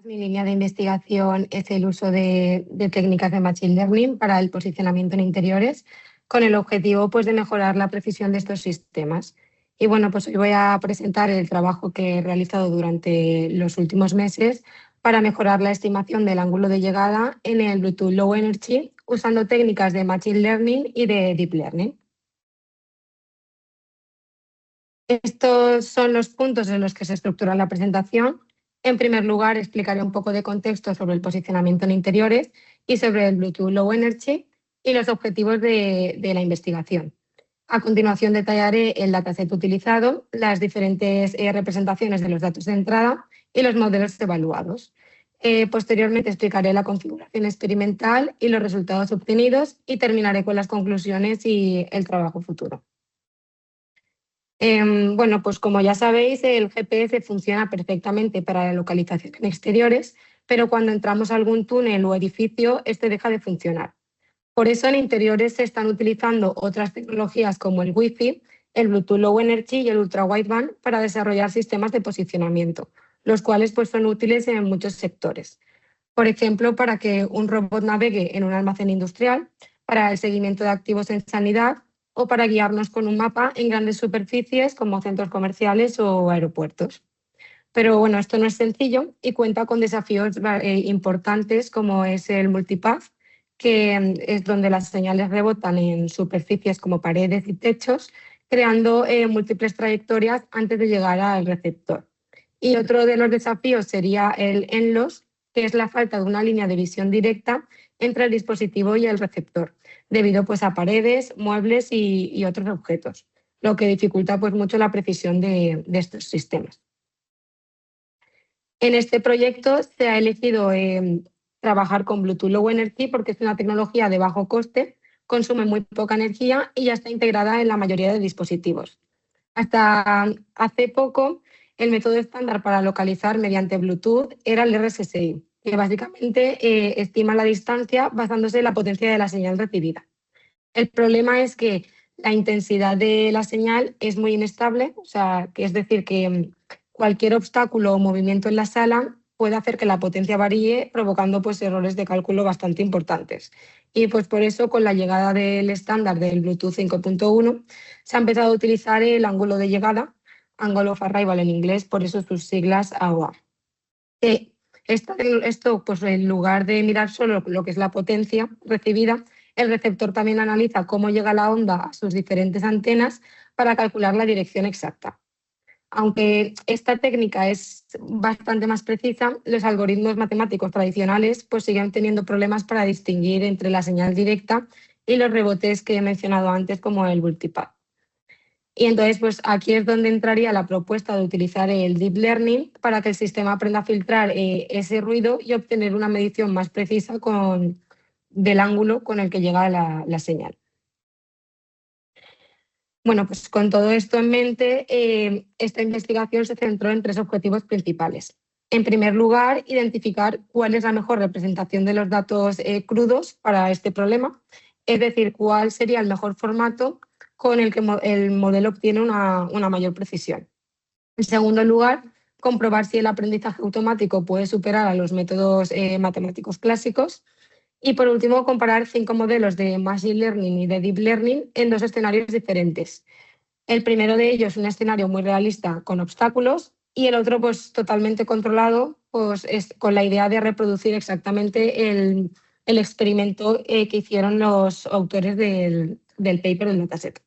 Mi línea de investigación es el uso de técnicas de Machine Learning para el posicionamiento en interiores, con el objetivo pues, de mejorar la precisión de estos sistemas. Y bueno, pues hoy voy a presentar el trabajo que he realizado durante los últimos meses para mejorar la estimación del ángulo de llegada en el Bluetooth Low Energy usando técnicas de Machine Learning y de Deep Learning. Estos son los puntos en los que se estructura la presentación. En primer lugar, explicaré un poco de contexto sobre el posicionamiento en interiores y sobre el Bluetooth Low Energy y los objetivos de la investigación. A continuación, detallaré el dataset utilizado, las diferentes representaciones de los datos de entrada y los modelos evaluados. Posteriormente, explicaré la configuración experimental y los resultados obtenidos y terminaré con las conclusiones y el trabajo futuro. Bueno, pues como ya sabéis, el GPS funciona perfectamente para la localización en exteriores, pero cuando entramos a algún túnel o edificio, este deja de funcionar. Por eso en interiores se están utilizando otras tecnologías como el Wi-Fi, el Bluetooth Low Energy y el Ultra Wideband para desarrollar sistemas de posicionamiento, los cuales pues, son útiles en muchos sectores. Por ejemplo, para que un robot navegue en un almacén industrial, para el seguimiento de activos en sanidad o para guiarnos con un mapa en grandes superficies como centros comerciales o aeropuertos. Pero bueno, esto no es sencillo y cuenta con desafíos importantes como es el multipath, que es donde las señales rebotan en superficies como paredes y techos, creando múltiples trayectorias antes de llegar al receptor. Y otro de los desafíos sería el NLOS, que es la falta de una línea de visión directa entre el dispositivo y el receptor, debido pues, a paredes, muebles y otros objetos, lo que dificulta pues, mucho la precisión de estos sistemas. En este proyecto se ha elegido trabajar con Bluetooth Low Energy porque es una tecnología de bajo coste, consume muy poca energía y ya está integrada en la mayoría de dispositivos. Hasta hace poco, el método estándar para localizar mediante Bluetooth era el RSSI, que básicamente estima la distancia basándose en la potencia de la señal recibida. El problema es que la intensidad de la señal es muy inestable, o sea, que es decir, que cualquier obstáculo o movimiento en la sala puede hacer que la potencia varíe, provocando pues, errores de cálculo bastante importantes. Y pues por eso, con la llegada del estándar del Bluetooth 5.1, se ha empezado a utilizar el ángulo de llegada, Angle of Arrival en inglés, por eso sus siglas AOA. Esto, pues en lugar de mirar solo lo que es la potencia recibida, el receptor también analiza cómo llega la onda a sus diferentes antenas para calcular la dirección exacta. Aunque esta técnica es bastante más precisa, los algoritmos matemáticos tradicionales pues siguen teniendo problemas para distinguir entre la señal directa y los rebotes que he mencionado antes, como el multipath. Y entonces, pues aquí es donde entraría la propuesta de utilizar el Deep Learning para que el sistema aprenda a filtrar ese ruido y obtener una medición más precisa del ángulo con el que llega la señal. Bueno, pues con todo esto en mente, esta investigación se centró en 3 objetivos principales. En primer lugar, identificar cuál es la mejor representación de los datos crudos para este problema, es decir, cuál sería el mejor formato con el que el modelo obtiene una mayor precisión. En segundo lugar, comprobar si el aprendizaje automático puede superar a los métodos matemáticos clásicos. Y por último, comparar 5 modelos de Machine Learning y de Deep Learning en 2 escenarios diferentes. El primero de ellos es un escenario muy realista con obstáculos y el otro pues totalmente controlado, pues es con la idea de reproducir exactamente el experimento que hicieron los autores del paper del dataset.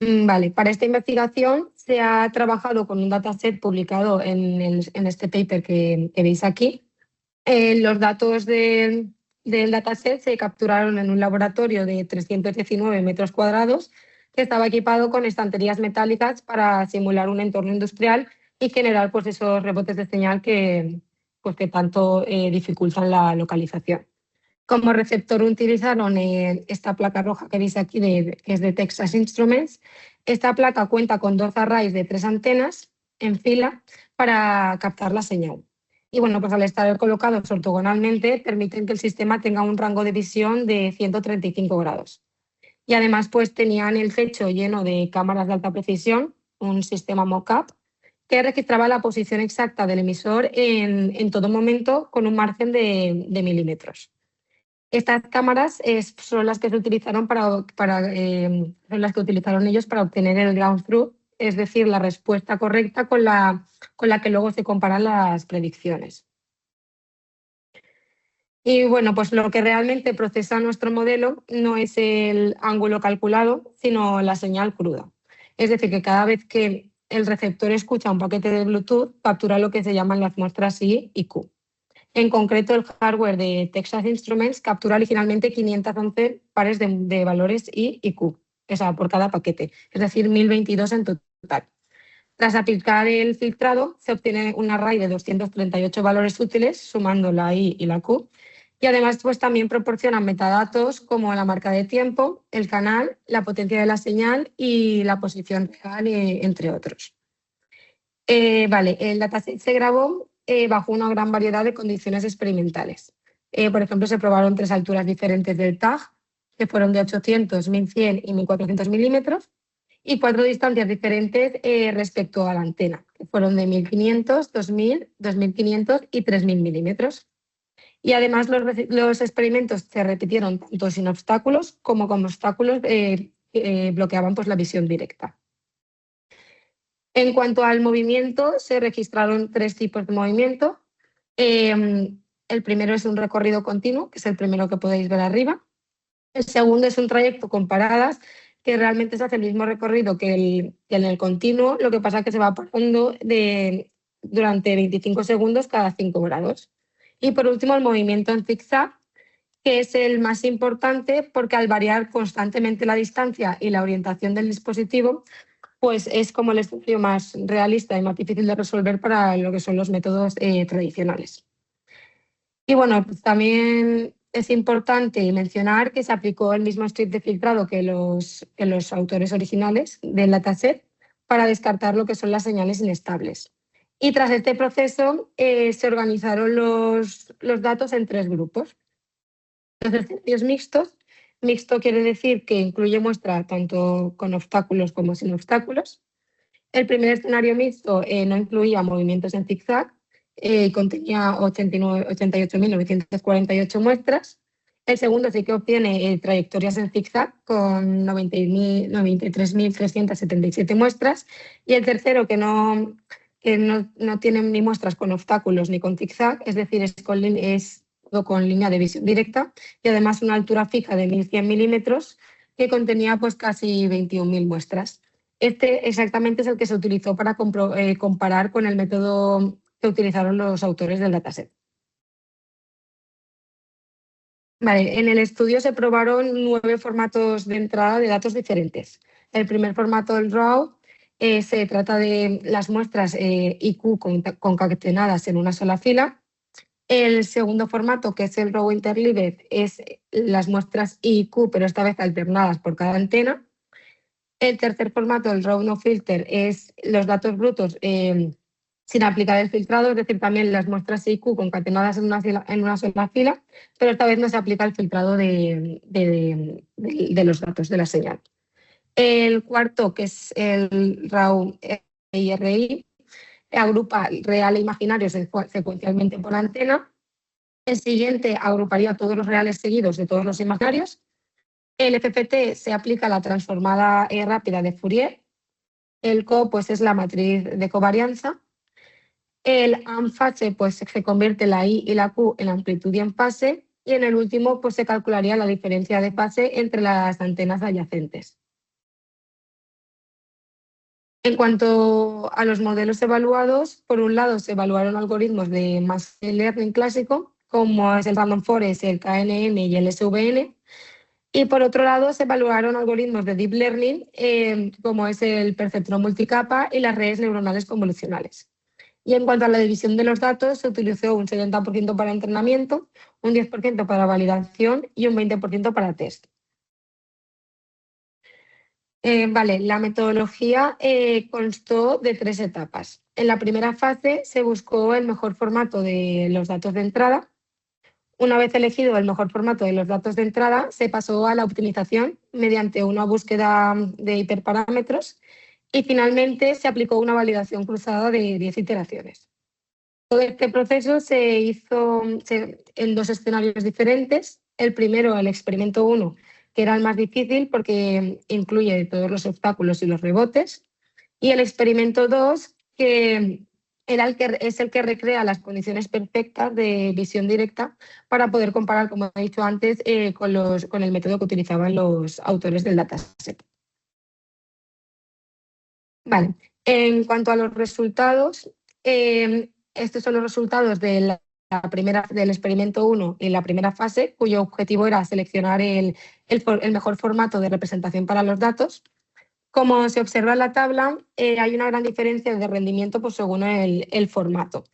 Vale, para esta investigación se ha trabajado con un dataset publicado en este paper que veis aquí. Los datos del dataset se capturaron en un laboratorio de 319 metros cuadrados que estaba equipado con estanterías metálicas para simular un entorno industrial y generar pues, esos rebotes de señal que tanto dificultan la localización. Como receptor utilizaron esta placa roja que veis aquí, que es de Texas Instruments. Esta placa cuenta con 2 arrays de 3 antenas en fila para captar la señal. Y bueno, pues al estar colocados ortogonalmente, permiten que el sistema tenga un rango de visión de 135 grados. Y además, pues tenían el techo lleno de cámaras de alta precisión, un sistema mock-up, que registraba la posición exacta del emisor en todo momento con un margen de milímetros. Estas cámaras son las que se utilizaron son las que utilizaron ellos para obtener el ground truth, es decir, la respuesta correcta con la que luego se comparan las predicciones. Y bueno, pues lo que realmente procesa nuestro modelo no es el ángulo calculado, sino la señal cruda. Es decir, que cada vez que el receptor escucha un paquete de Bluetooth, captura lo que se llaman las muestras I y Q. En concreto, el hardware de Texas Instruments captura originalmente 511 pares de valores I y Q, o sea, por cada paquete, es decir, 1022 en total. Tras aplicar el filtrado, se obtiene un array de 238 valores útiles, sumando la I y la Q, y además pues, también proporcionan metadatos como la marca de tiempo, el canal, la potencia de la señal y la posición real, entre otros. El dataset se grabó bajo una gran variedad de condiciones experimentales. Por ejemplo, se probaron 3 alturas diferentes del TAG, que fueron de 800, 1100 y 1400 milímetros, y 4 distancias diferentes respecto a la antena, que fueron de 1500, 2000, 2500 y 3000 milímetros. Y además los experimentos se repitieron tanto sin obstáculos como con obstáculos que bloqueaban pues, la visión directa. En cuanto al movimiento, se registraron 3 tipos de movimiento. El primero es un recorrido continuo, que es el primero que podéis ver arriba. El segundo es un trayecto con paradas, que realmente se hace el mismo recorrido que en el continuo, lo que pasa es que se va parando durante 25 segundos cada 5 grados. Y por último, el movimiento en zigzag, que es el más importante porque al variar constantemente la distancia y la orientación del dispositivo, pues es como el escenario más realista y más difícil de resolver para lo que son los métodos tradicionales. Y bueno, pues también es importante mencionar que se aplicó el mismo strip de filtrado que los autores originales del dataset para descartar lo que son las señales inestables. Y tras este proceso se organizaron los datos en 3 grupos. Los escenarios mixtos. Mixto quiere decir que incluye muestra tanto con obstáculos como sin obstáculos. El primer escenario mixto no incluía movimientos en zigzag, contenía 88.948 muestras. El segundo sí que obtiene trayectorias en zigzag con 93.377 muestras. Y el tercero, que no tiene ni muestras con obstáculos ni con zigzag, es decir, es con línea de visión directa y además una altura fija de 1.100 milímetros que contenía pues casi 21.000 muestras. Este exactamente es el que se utilizó para comparar con el método que utilizaron los autores del dataset. Vale, en el estudio se probaron 9 formatos de entrada de datos diferentes. El primer formato, el RAW, se trata de las muestras IQ concatenadas en una sola fila. El segundo formato, que es el RAW Interleaved, es las muestras IQ, pero esta vez alternadas por cada antena. El tercer formato, el RAW No Filter, es los datos brutos sin aplicar el filtrado, es decir, también las muestras IQ concatenadas en una sola fila, pero esta vez no se aplica el filtrado de los datos de la señal. El cuarto, que es el RAW IRI, agrupa real e imaginario secuencialmente por antena. El siguiente agruparía todos los reales seguidos de todos los imaginarios. El FFT se aplica a la transformada rápida de Fourier. El CO pues, es la matriz de covarianza. El AMFH pues, se convierte la I y la Q en amplitud y en fase. Y en el último pues, se calcularía la diferencia de fase entre las antenas adyacentes. En cuanto a los modelos evaluados, por un lado se evaluaron algoritmos de Machine Learning clásico, como es el Random Forest, el KNN y el SVN. Y por otro lado, se evaluaron algoritmos de Deep Learning, como es el perceptrón multicapa y las redes neuronales convolucionales. Y en cuanto a la división de los datos, se utilizó un 70% para entrenamiento, un 10% para validación y un 20% para test. La metodología constó de 3 etapas. En la primera fase se buscó el mejor formato de los datos de entrada. Una vez elegido el mejor formato de los datos de entrada, se pasó a la optimización mediante una búsqueda de hiperparámetros Y finalmente se aplicó una validación cruzada de 10 iteraciones. Todo este proceso se hizo en 2 escenarios diferentes. El primero, el experimento 1, que era el más difícil porque incluye todos los obstáculos y los rebotes. Y el experimento 2, que es el que recrea las condiciones perfectas de visión directa para poder comparar, como he dicho antes, con el método que utilizaban los autores del dataset. Vale. En cuanto a los resultados, estos son los resultados del experimento 1 y la primera fase, cuyo objetivo era seleccionar el mejor formato de representación para los datos. Como se observa en la tabla, hay una gran diferencia de rendimiento pues, según el formato.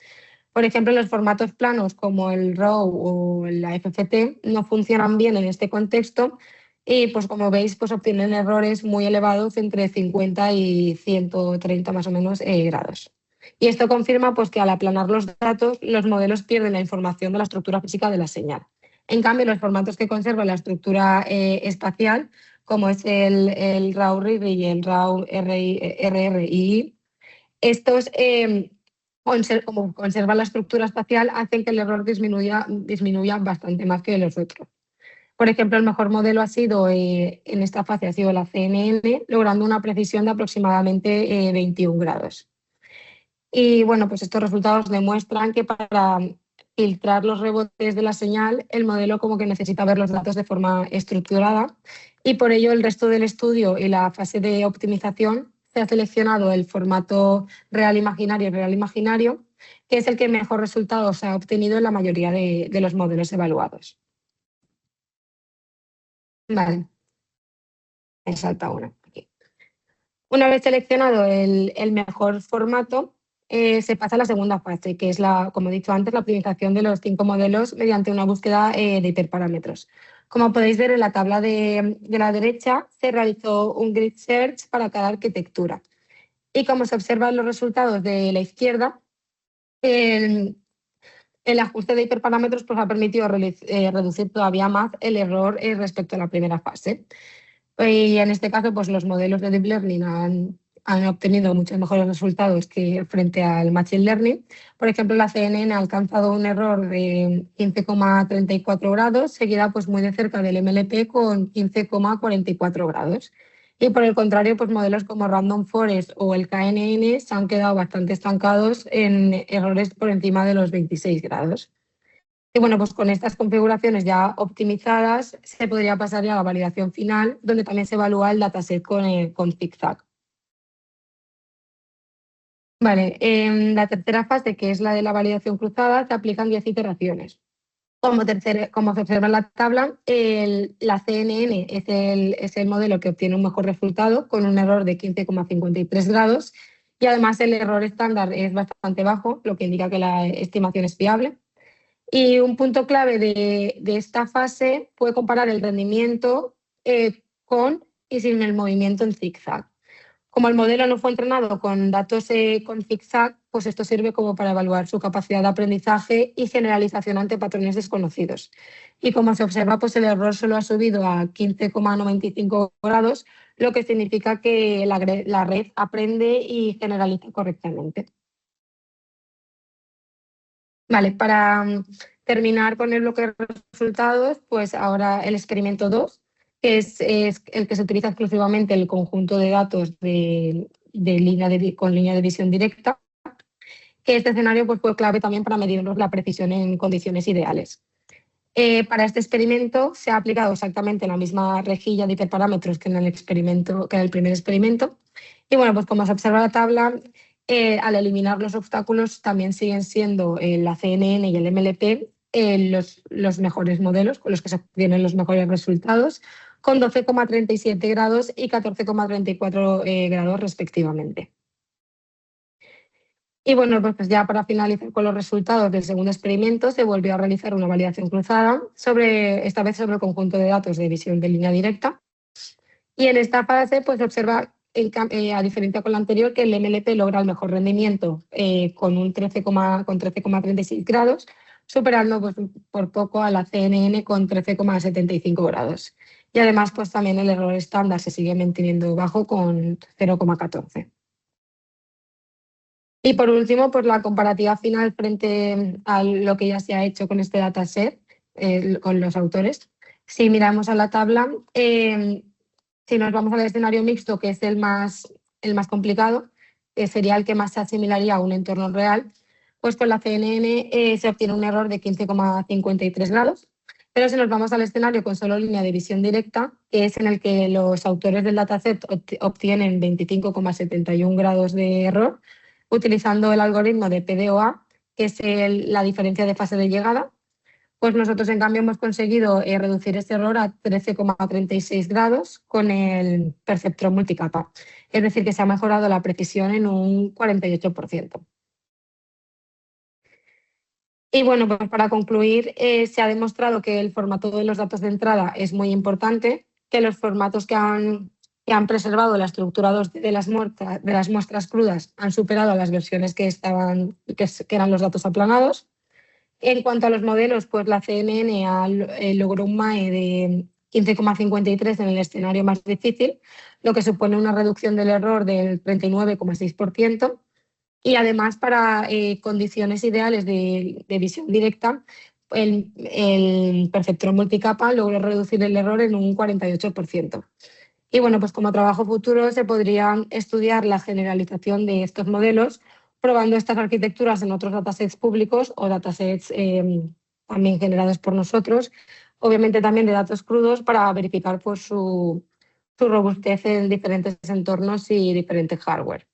Por ejemplo, los formatos planos como el RAW o la FFT no funcionan bien en este contexto y, pues, como veis, pues, obtienen errores muy elevados entre 50 y 130 más o menos grados. Y esto confirma pues, que al aplanar los datos, los modelos pierden la información de la estructura física de la señal. En cambio, los formatos que conservan la estructura espacial, como es el RAW-RIRI y el RAW-RRI, estos, como conservan la estructura espacial, hacen que el error disminuya bastante más que los otros. Por ejemplo, el mejor modelo ha sido, en esta fase, ha sido la CNN, logrando una precisión de aproximadamente 21 grados. Y bueno, pues estos resultados demuestran que para filtrar los rebotes de la señal, el modelo como que necesita ver los datos de forma estructurada y por ello el resto del estudio y la fase de optimización se ha seleccionado el formato real-imaginario, que es el que mejor resultados ha obtenido en la mayoría de los modelos evaluados. Vale, me salta una aquí. Una vez seleccionado el mejor formato, se pasa a la segunda fase, que es, como he dicho antes, la optimización de los 5 modelos mediante una búsqueda de hiperparámetros. Como podéis ver en la tabla de la derecha, se realizó un grid search para cada arquitectura. Y como se observan los resultados de la izquierda, el ajuste de hiperparámetros pues, ha permitido reducir todavía más el error respecto a la primera fase. Y en este caso, pues los modelos de Deep Learning han obtenido muchos mejores resultados que frente al Machine Learning. Por ejemplo, la CNN ha alcanzado un error de 15,34 grados, seguida pues muy de cerca del MLP con 15,44 grados. Y por el contrario, pues modelos como Random Forest o el KNN se han quedado bastante estancados en errores por encima de los 26 grados. Y bueno, pues con estas configuraciones ya optimizadas se podría pasar ya a la validación final, donde también se evalúa el dataset con zigzag. Vale, en la tercera fase, que es la de la validación cruzada, se aplican 10 iteraciones. Como se observa en la tabla, la CNN es el modelo que obtiene un mejor resultado con un error de 15,53 grados y además el error estándar es bastante bajo, lo que indica que la estimación es fiable. Y un punto clave de esta fase fue comparar el rendimiento con y sin el movimiento en zigzag. Como el modelo no fue entrenado con datos con zigzag, pues esto sirve como para evaluar su capacidad de aprendizaje y generalización ante patrones desconocidos. Y como se observa, pues el error solo ha subido a 15,95 grados, lo que significa que la red aprende y generaliza correctamente. Vale, para terminar con el bloque de resultados, pues ahora el experimento 2, que es el que se utiliza exclusivamente el conjunto de datos con línea de visión directa, que este escenario pues, fue clave también para medirnos la precisión en condiciones ideales. Para este experimento se ha aplicado exactamente la misma rejilla de hiperparámetros que en el primer experimento. Y bueno, pues como se observa en la tabla, al eliminar los obstáculos también siguen siendo la CNN y el MLP los mejores modelos con los que se obtienen los mejores resultados, con 12,37 grados y 14,34 grados respectivamente. Y bueno, pues ya para finalizar con los resultados del segundo experimento, se volvió a realizar una validación cruzada, esta vez sobre el conjunto de datos de visión de línea directa. Y en esta fase pues, se observa, a diferencia con la anterior, que el MLP logra el mejor rendimiento con 13,36 grados, superando pues, por poco a la CNN con 13,75 grados. Y además, pues también el error estándar se sigue manteniendo bajo con 0,14. Y por último, pues la comparativa final frente a lo que ya se ha hecho con este dataset, con los autores. Si miramos a la tabla, si nos vamos al escenario mixto, que es el más complicado, sería el que más se asimilaría a un entorno real, pues con la CNN se obtiene un error de 15,53 grados. Pero si nos vamos al escenario con solo línea de visión directa, que es en el que los autores del dataset obtienen 25,71 grados de error, utilizando el algoritmo de PDOA, que es la diferencia de fase de llegada, pues nosotros en cambio hemos conseguido reducir este error a 13,36 grados con el perceptrón multicapa. Es decir, que se ha mejorado la precisión en un 48%. Y bueno, pues para concluir, se ha demostrado que el formato de los datos de entrada es muy importante, que los formatos que han preservado la estructura 2D de las muestras crudas han superado a las versiones que eran los datos aplanados. En cuanto a los modelos, pues la CNN logró un MAE de 15,53 en el escenario más difícil, lo que supone una reducción del error del 39,6%. Y además, para condiciones ideales de visión directa, el perceptrón multicapa logró reducir el error en un 48%. Y bueno, pues como trabajo futuro se podría estudiar la generalización de estos modelos probando estas arquitecturas en otros datasets públicos o datasets también generados por nosotros, obviamente también de datos crudos para verificar pues, su robustez en diferentes entornos y diferentes hardware.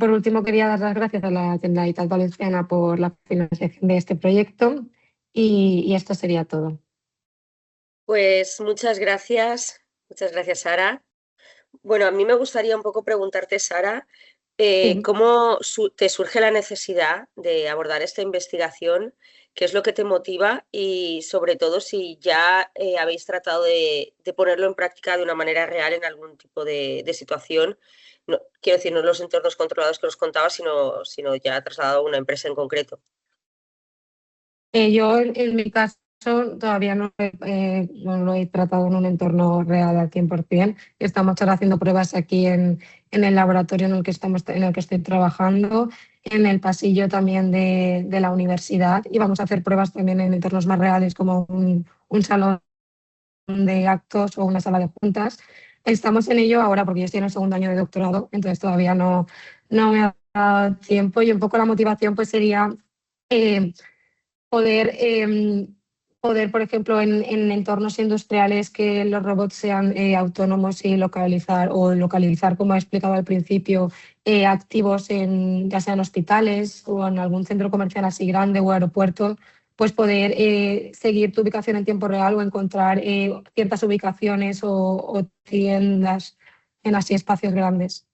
Por último, quería dar las gracias a la Generalitat Valenciana por la financiación de este proyecto y esto sería todo. Pues muchas gracias, Sara. Bueno, a mí me gustaría un poco preguntarte, Sara, Sí. ¿cómo te surge la necesidad de abordar esta investigación? ¿Qué es lo que te motiva? Y sobre todo, si ya habéis tratado de ponerlo en práctica de una manera real en algún tipo de situación. No, quiero decir, no en los entornos controlados que nos contabas, sino ya trasladado a una empresa en concreto. Yo, en mi caso, todavía no lo he tratado en un entorno real al 100%. Estamos ahora haciendo pruebas aquí en el laboratorio en el que estoy trabajando, en el pasillo también de la universidad, y vamos a hacer pruebas también en entornos más reales como un salón de actos o una sala de juntas. Estamos en ello ahora porque yo estoy en el segundo año de doctorado, entonces todavía no me ha dado tiempo, y un poco la motivación pues sería poder, por ejemplo, en entornos industriales que los robots sean autónomos y localizar, como he explicado al principio, activos ya sea en hospitales o en algún centro comercial así grande o aeropuerto, pues poder seguir tu ubicación en tiempo real o encontrar ciertas ubicaciones o tiendas en así espacios grandes.